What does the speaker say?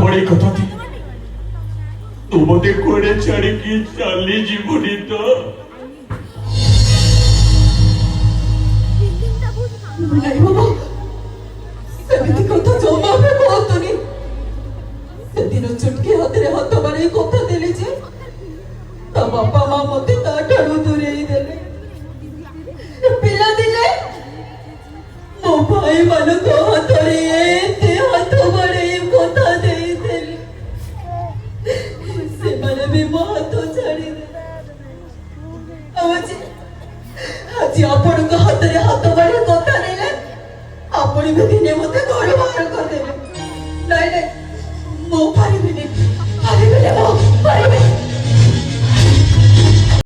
बड़ी कथा थी तू मते कोड़े छाड़ी की चाली जीवनी तो नहीं बाबा सेमिति कथा जमा पे कहतनी सेदिन चुटकी हाथ रे हाथ मारे कथा देले जे ता बापा मां मते ता ठाडू दूरेई देले पिला दिले मो भाई मानो को हाथ रे एते हाथ मारे कथा देई देले से माने भी मो हाथ छाड़ी दे आज आपण को हाथ रे हाथ